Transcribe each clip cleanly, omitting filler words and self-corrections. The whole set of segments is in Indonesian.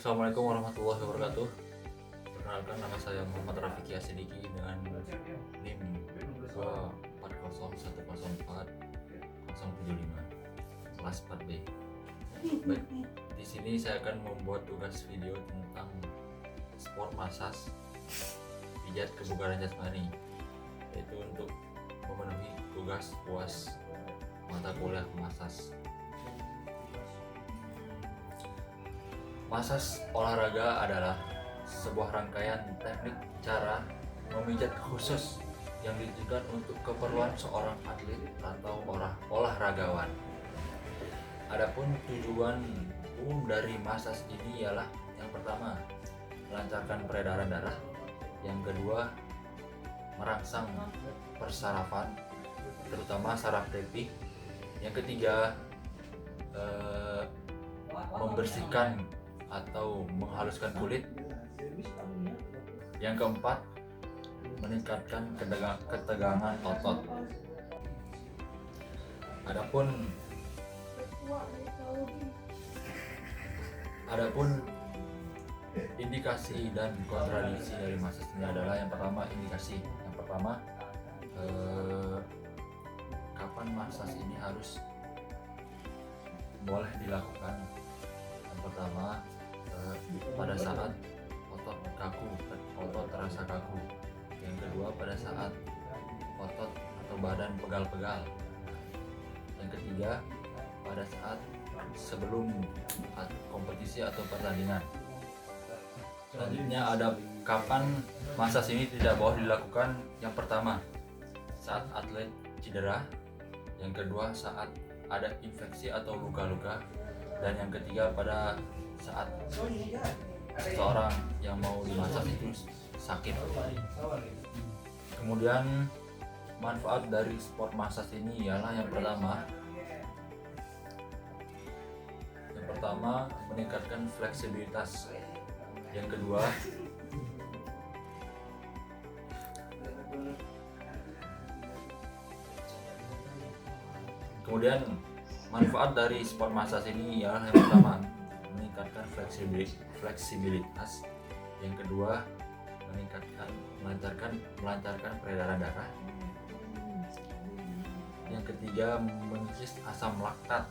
Assalamualaikum warahmatullahi wabarakatuh. Perkenalkan, nama saya Muhammad Rafiki Asidiki dengan NIM 240104075 kelas 4B. Baik, di sini saya akan membuat tugas video tentang sport massage pijat kebugaran jasmani, yaitu untuk memenuhi tugas UAS mata kuliah massage. Massage olahraga adalah sebuah rangkaian teknik cara memijat khusus yang ditujukan untuk keperluan seorang atlet atau olahragawan. Adapun tujuan umum dari massage ini ialah yang pertama, melancarkan peredaran darah, yang kedua, merangsang persarafan, terutama saraf tepi, yang ketiga, membersihkan atau menghaluskan kulit, yang keempat, meningkatkan ketegangan otot. Adapun indikasi dan kontradiksi dari massage ini adalah yang pertama, indikasi. Yang pertama, kapan massage ini harus boleh dilakukan? Yang pertama, pada saat otot kaku, otot terasa kaku. Yang kedua, pada saat otot atau badan pegal-pegal. Yang ketiga, pada saat sebelum kompetisi atau pertandingan. Selanjutnya ada kapan massage ini tidak boleh dilakukan. Yang pertama, saat atlet cedera. Yang kedua, saat ada infeksi atau luka-luka. Dan yang ketiga, pada saat seseorang yang mau dimassage itu sakit. Kemudian manfaat dari sport massage ini ialah yang pertama meningkatkan fleksibilitas. Yang kedua, kemudian manfaat dari sport massage ini ialah yang pertama, meningkatkan fleksibilitas. Yang kedua, melancarkan peredaran darah. Yang ketiga, mengikis asam laktat.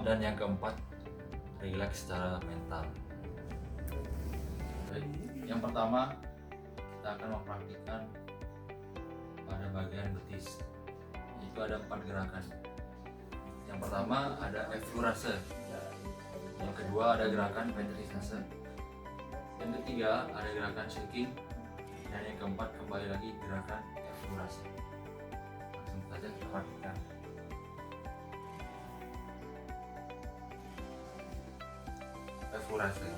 Dan yang keempat, rileks secara mental. Baik, yang pertama kita akan mempraktikkan pada bagian betis. Itu ada 4 gerakan. Yang pertama ada effleurase. Yang kedua ada gerakan ventrisase. Yang ketiga ada gerakan shaking. Dan yang keempat kembali lagi gerakan effleurase. Langsung saja kita praktikkan. Effleurase.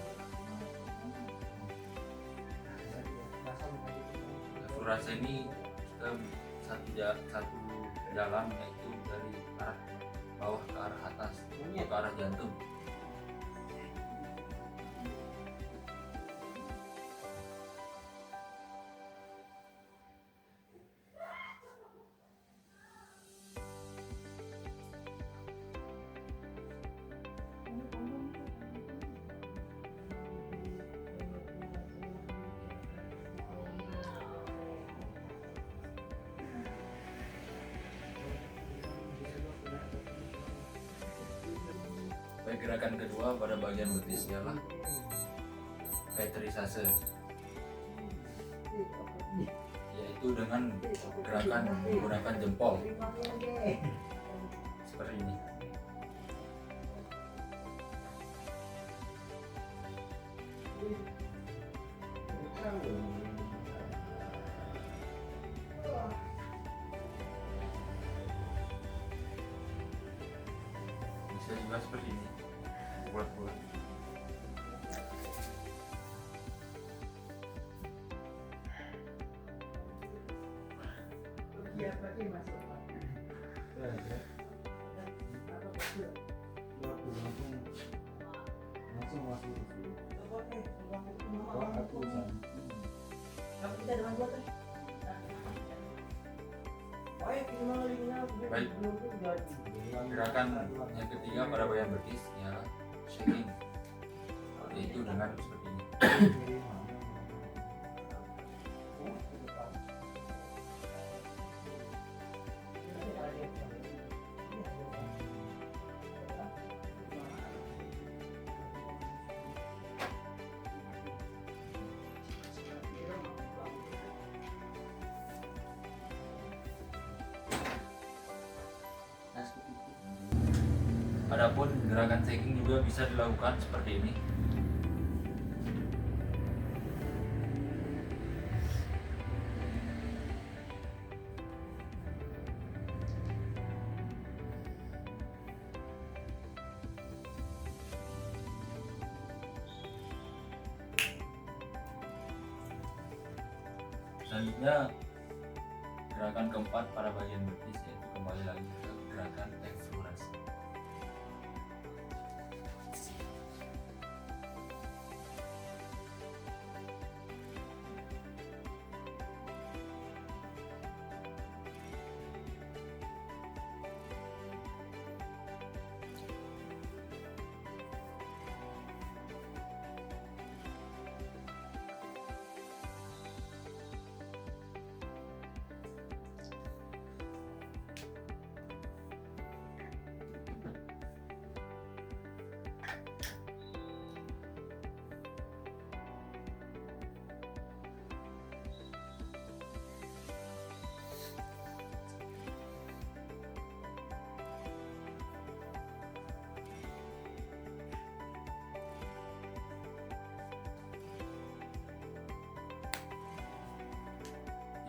Effleurase ini kita satu jalan, yaitu dari arah bawah ke arah atas, ke arah jantung. Baik, gerakan kedua pada bagian betis ialah ventrisase, yaitu dengan gerakan menggunakan jempol seperti ini. Bisa juga seperti ini, bulat-bulat. Baik, gerakan yang ketiga pada bagian betis ya shaking. yaitu dengan seperti ini. Adapun gerakan tagging juga bisa dilakukan seperti ini. Selanjutnya gerakan keempat pada bagian betis, yaitu kembali lagi ke gerakan eksplorasi.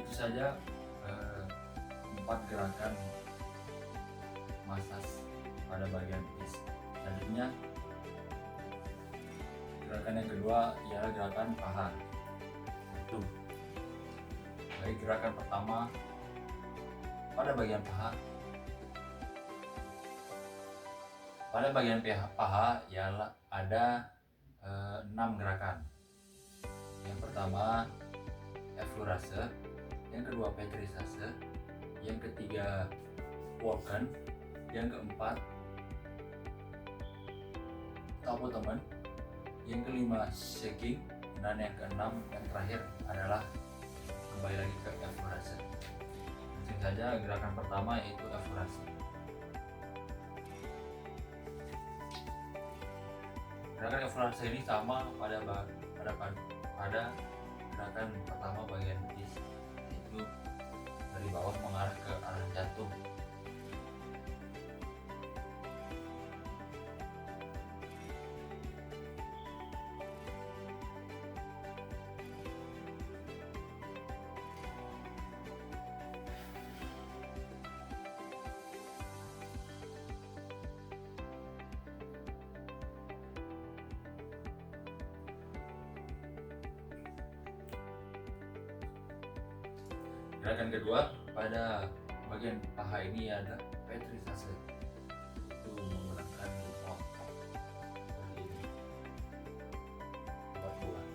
Itu saja 4 gerakan massage pada bagian betis. Selanjutnya gerakan yang kedua ialah gerakan paha. Baik, gerakan pertama pada bagian paha. Pada bagian paha ialah ada 6 gerakan. Yang pertama effleurase, yang kedua pétrissage, yang ketiga walken, yang keempat tapotement, yang kelima shaking, dan yang keenam yang terakhir adalah kembali lagi ke effleurase. Langsung saja gerakan pertama yaitu effleurase. Gerakan effleurase ini sama pada gerakan pertama bagian betis, yaitu dari bawah mengarah ke arah jantung. Gerakan kedua pada bagian paha ini ada pétrissage, itu menggunakan jempol seperti ini, 4 buah.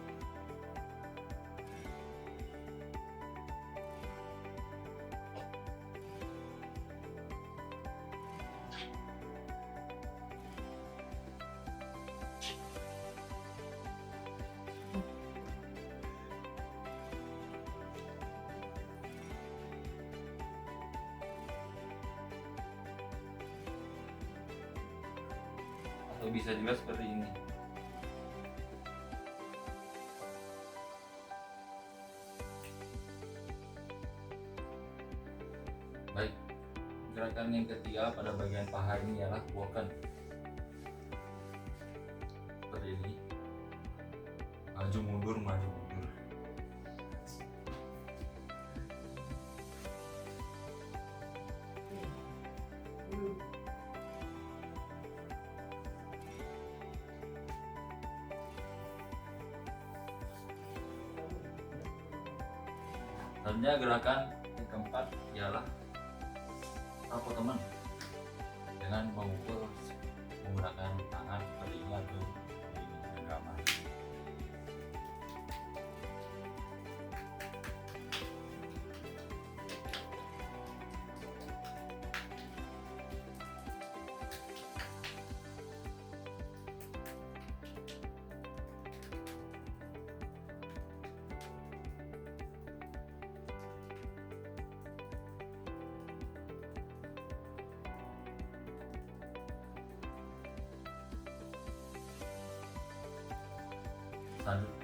Atau bisa juga seperti ini. Baik, gerakan yang ketiga pada bagian paha ini ialah walken. Seperti ini, maju mundur, maju mundur. Selanjutnya gerakan yang keempat ialah tapotement dengan memukul menggunakan tangan seperti ini atau di genggaman.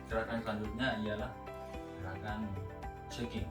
Gerakan selanjutnya ialah gerakan shaking.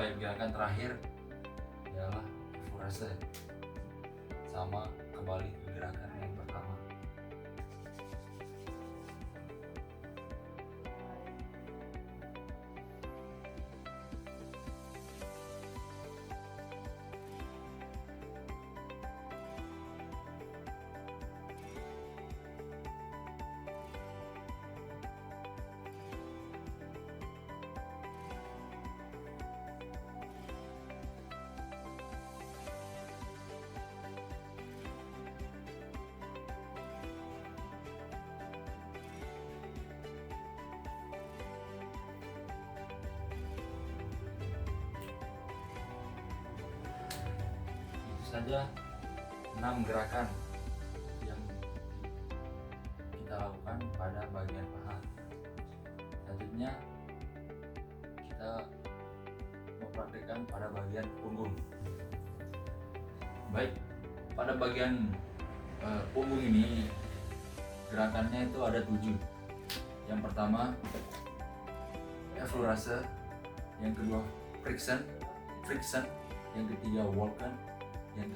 Baik, gerakan terakhir adalah furase, sama kembali ke gerakan yang pertama. Saja 6 gerakan yang kita lakukan pada bagian paha. Selanjutnya kita mempraktikkan pada bagian punggung. Baik, pada bagian punggung ini gerakannya itu ada 7. Yang pertama effleurase, yang kedua friction, yang ketiga walken, yang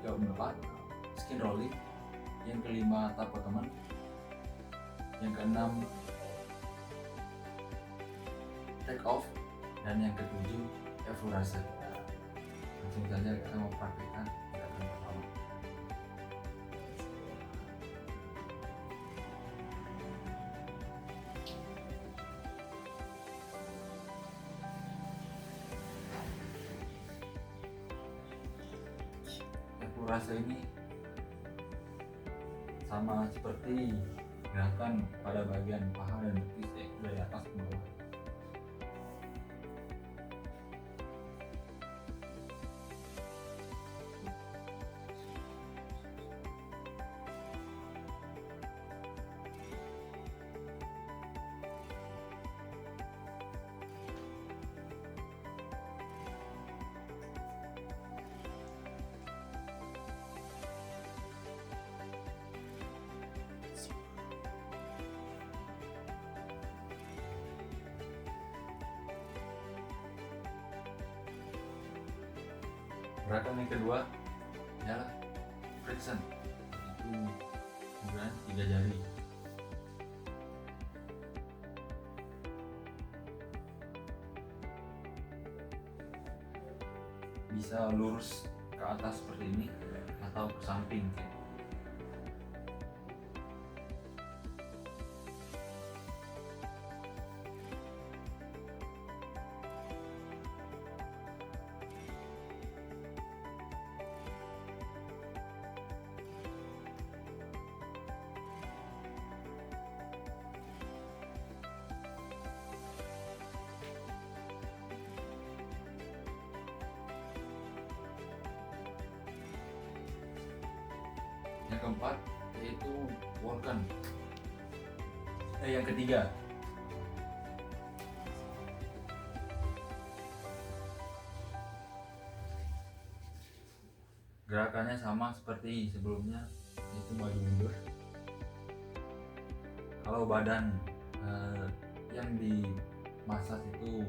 keempat skin rolling, yang kelima tapo teman, yang keenam take off, dan yang ketujuh effleurase. Langsung saja kita mau praktekkan gerakan pertama. Effleurase ini sama seperti gerakan pada bagian paha dan betis, yaitu dari atas ke bawah. Gerakan yang kedua adalah friction, itu menggunakan 3 jari. Bisa lurus ke atas seperti ini atau ke samping. Yang keempat yaitu walken. Yang ketiga gerakannya sama seperti sebelumnya, yaitu maju mundur. Kalau badan yang dimasas itu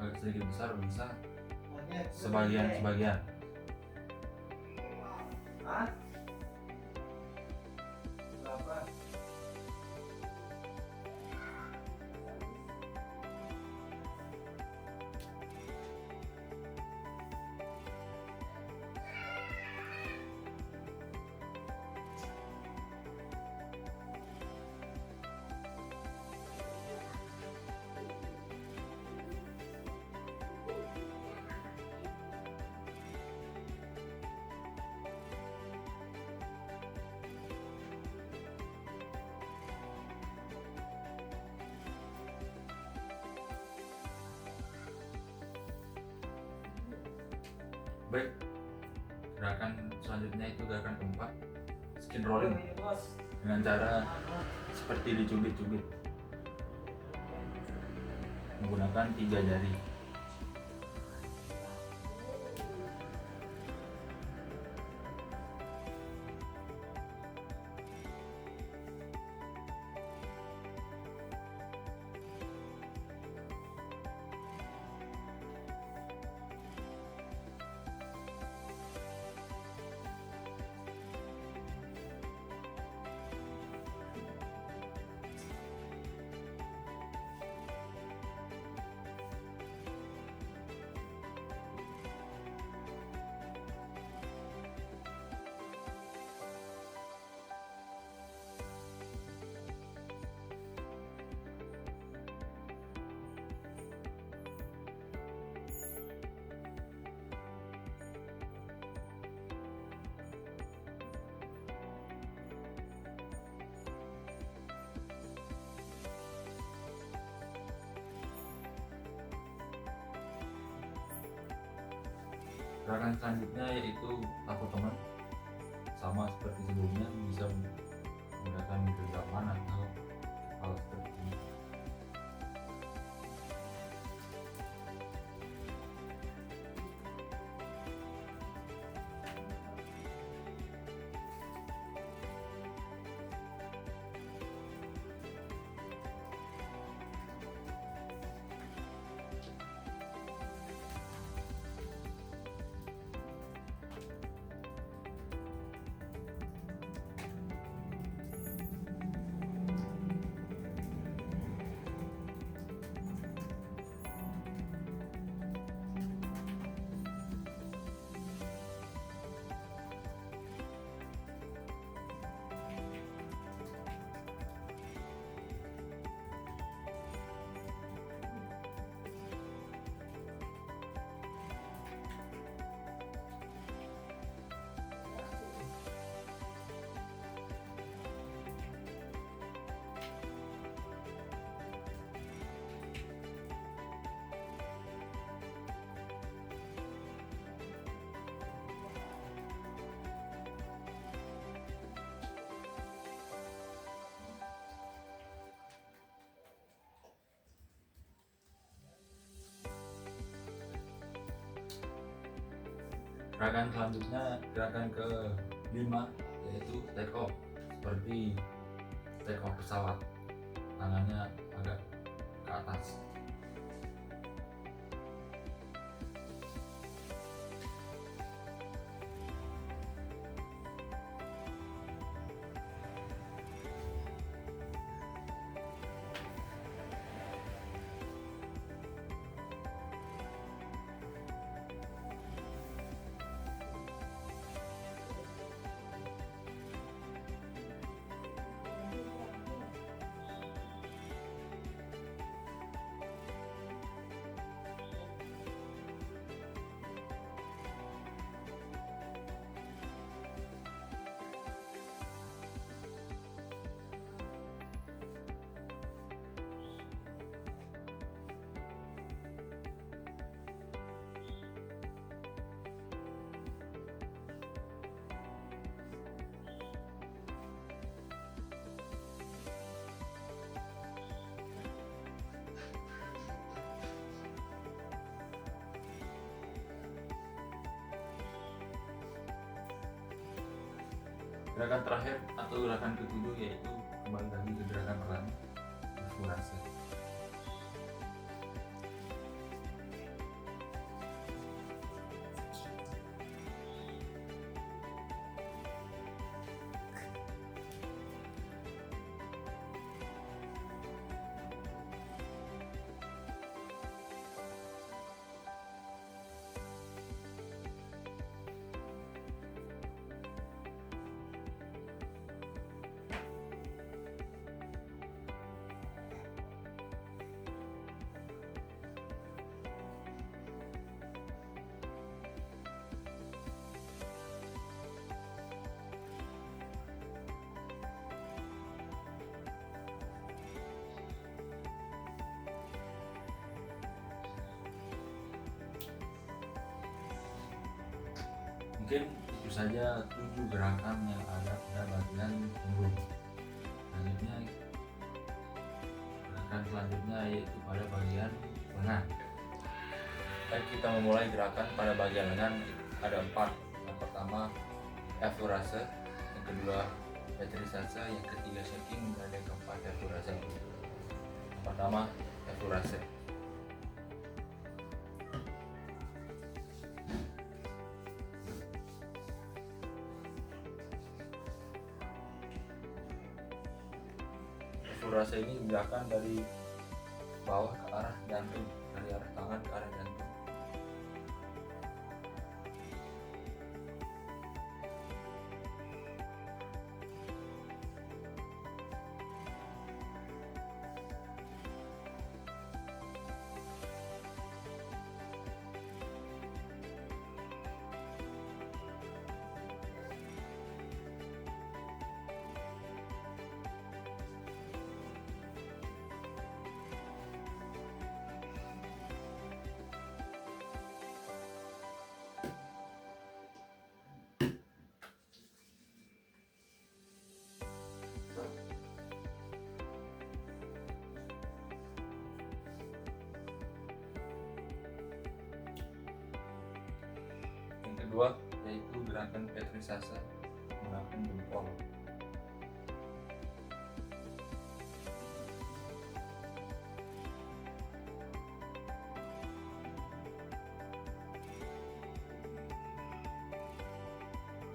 agak sedikit besar, bisa sebagian. back. Gerakan selanjutnya itu gerakan keempat, skin rolling, dengan cara seperti dicubit-cubit menggunakan 3 jari. Gerakan selanjutnya yaitu paku tangan, sama seperti sebelumnya, bisa menggunakan genggaman atau hal seperti ini. Gerakan selanjutnya, gerakan ke-5, yaitu take off, seperti take off pesawat, tangannya agak ke atas. Gerakan terakhir atau gerakan ke-7 yaitu kembali lagi ke gerakan perang, eksplorasi. Mungkin itu saja 7 gerakan yang ada pada bagian punggung. Gerakan selanjutnya yaitu pada bagian lengan. Baik, kita memulai gerakan pada bagian lengan. Ada 4. Yang pertama effleurase, yang kedua pétrisase, yang ketiga shaking, dan yang keempat effleurase. Yang pertama effleurase. Effleurase ini gerakan dari bawah ke arah jantung, dari arah tangan ke arah jantung. Kedua yaitu gerakan pétrisase menggunakan jempol.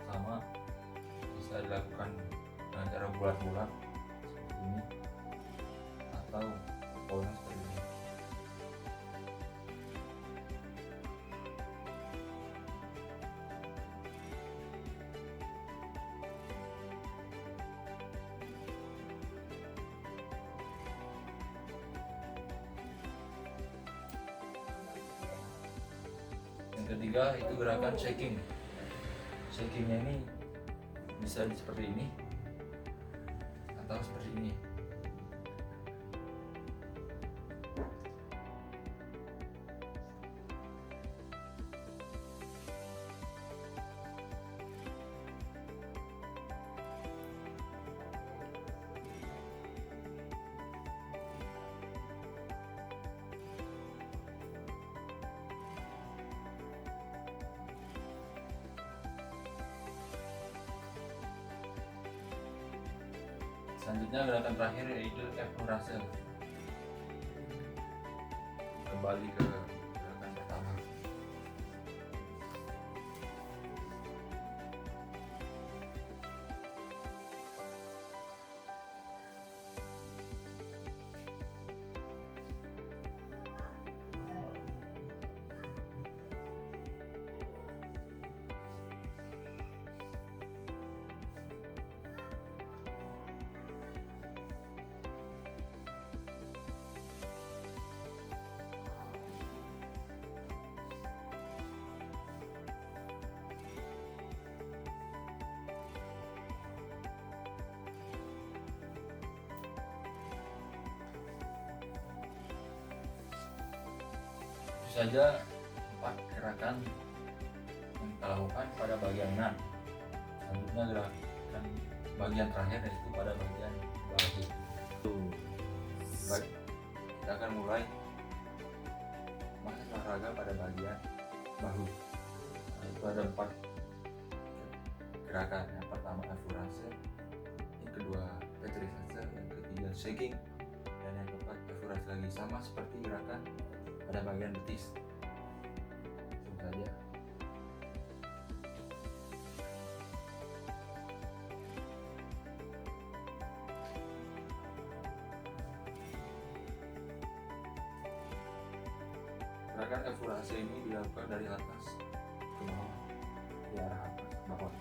Sama bisa dilakukan dengan cara bulat-bulat seperti ini atau polnya seperti ini. Yang ketiga itu gerakan shaking. Shakingnya ini bisa seperti ini atau seperti ini. Selanjutnya gerakan terakhir yaitu effleurase. Kembali ke gerakan pertama. Itu saja 4 gerakan yang kita lakukan pada bagian lengan. Selanjutnya gerakan bagian terakhir yaitu pada bagian bahu. Baik, kita akan mulai olahraga pada bagian bahu. Itu ada 4 gerakan. Yang pertama effleurase, yang kedua pétrisase, yang ketiga shaking, dan yang keempat effleurase lagi. Sama seperti gerakan pada bagian betis. Itu saja. Gerakan effleurase ini dilakukan dari atas ke bawah, di arah atas ke bawah.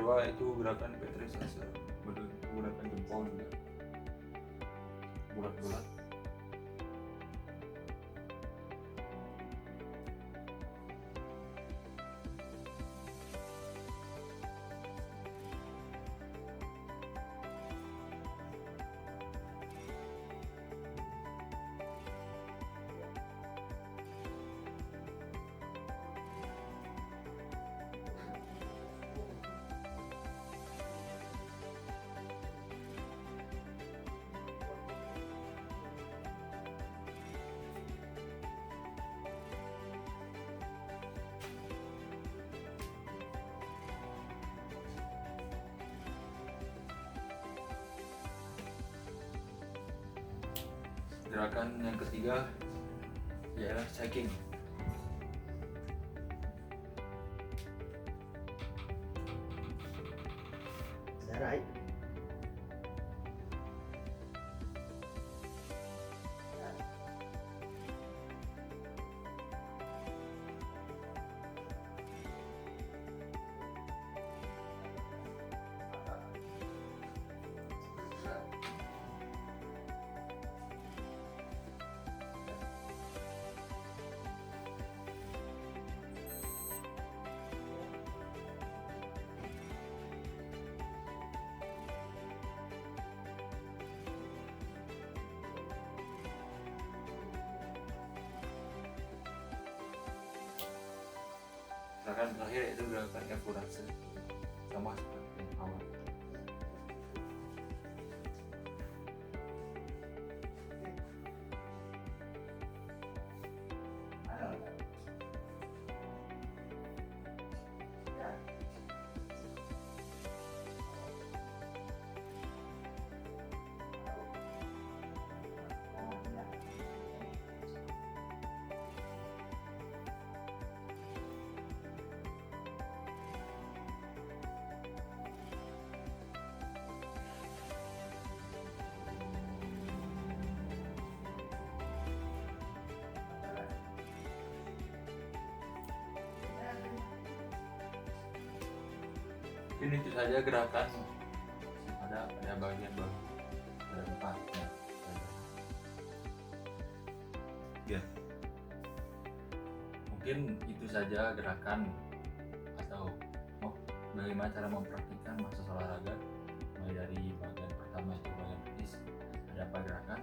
kedua itu gerakan Petrisase, menggunakan jempol juga bulat-bulat. Gerakan yang ketiga ialah shaking. Right. Gerakan terakhir yaitu gerakan Efurase, sama seperti yang awal. Mungkin itu saja gerakan. Ada bagian bawah, ada 4 ya. Mungkin itu saja gerakan atau bagaimana cara mempraktikkan masa olahraga, mulai dari bagian pertama itu bagian petis, ada apa gerakan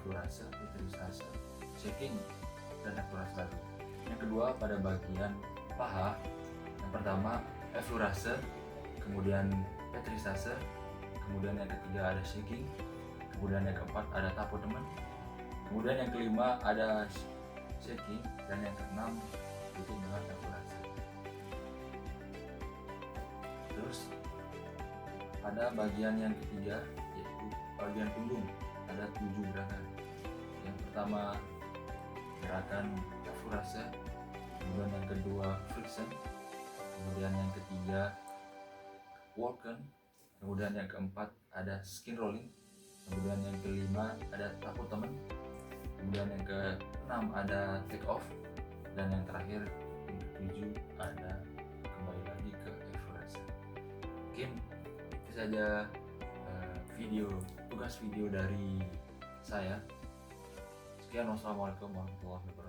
Efurase, Petrisase, shaking, dan Efurase lagi. Yang kedua pada bagian paha, yang pertama Efurase, kemudian Petrisase, kemudian yang ketiga ada shaking, kemudian yang keempat ada tapo teman, kemudian yang kelima ada shaking, dan yang keenam itu dengan Efurase. Terus pada bagian yang ketiga yaitu bagian punggung, ada 7 gerakan. Yang pertama gerakan Efurase, kemudian yang kedua friction, kemudian yang ketiga walken, kemudian yang keempat ada skin rolling, kemudian yang kelima ada tapo temen, kemudian yang keenam ada take off, dan yang terakhir yang ketujuh ada kembali lagi ke Efurase. Mungkin itu saja tugas video dari saya. Sekian, wassalamualaikum warahmatullahi wabarakatuh.